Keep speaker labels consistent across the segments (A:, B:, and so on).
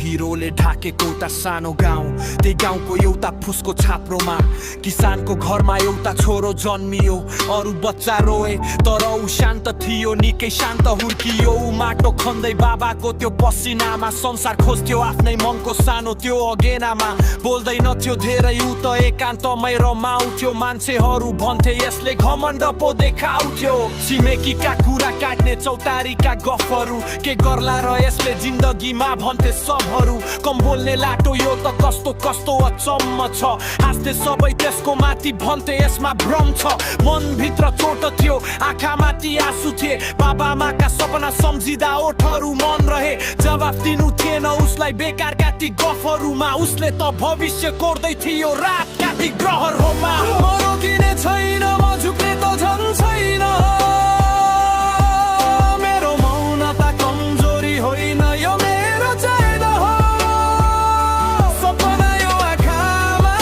A: हिरोले ढाकेको एउटा सानो गाउँ, त्यही गाउँको एउटा फुसको छाप्रोमा किसानको घरमा एउटा छोरो जन्मियो। अरू बच्चा रोए तर ऊ शान्त थियो, निकै शान्त हुर्कियो। ऊ माटो खन्दै बाबाको त्यो पसिनामा संसार खोज्थ्यो आफ्नै मनको सानो त्यो अगेनामा। बोल्दैन थियो धेरै ऊ त एकान्तमै रमाउँथ्यो। मान्छेहरू भन्थे यसले घमण्ड पो देखाउँथ्यो। छिमेकीका कुरा काट्ने चौतारीका गफहरू के गर्ला र यसले जिन्दगीमा भन्थे सबहरू। कम बोल्ने लाटो यो त कस्तो कस्तो अचम्म छ। हाँस्थे सबै त्यसको माथि भन्थे यसमा भ्रम छ। मनभित्र चोट थियो, आँखा माथि आँसु थिए। बाबामाका सपना सम्झिँदा ओठहरू मन रहे। जवाफ दिनु थिएन उसलाई बेकारका ती गफहरूमा। उसले त भविष्य कोर्दै थियो रातका ती ग्रहहरूमा। म रोकिने छैन, म झुक्ने त झन् छैन। मेरो मौनता कमजोरी होइन, यो मेरो चेत हो। सपना यो आँखामा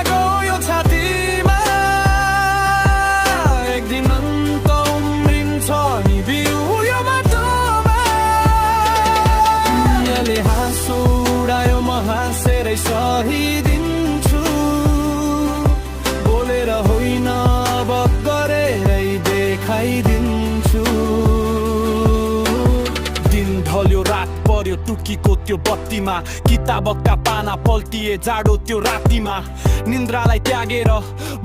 A: गयो छातीमा। एक दिन अन्त उम्रिन्छ नि बिउ यो बाटोमा। दुनियाँले हाँसो उडायो, म हाँसेरै सहिदिन्छु। बोलेर होइन अब गरेरै देखाइदिन्छु। दिन ढल्यो रात पर्यो टुकीको त्यो बत्तीमा। किताबका पाना पल्टिए जाडो त्यो रातिमा। निन्द्रालाई त्यागेर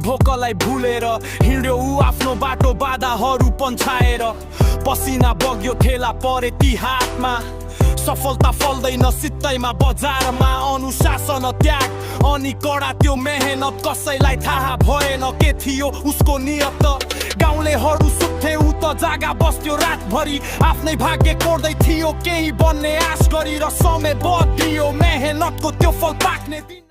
A: भोकलाई भुलेर हिँड्यो ऊ आफ्नो बाटो बाधाहरू पन्छाएर। पसिना बग्यो थेला परे ती हातमा। सफलता फल्दैन सित्तैमा बजारमा। अनुशासन त्याग अनि कडा त्यो मेहनत कसैलाई थाहा भएन के थियो उसको नियत। गाउँलेहरू सुत्थे ऊ त जागा बस्थ्यो रातभरि। आफ्नै भाग्य कोर्दै थियो केही बन्ने आश गरी। र समय बदलियो मेहनतको त्यो फल पाक्ने दिन।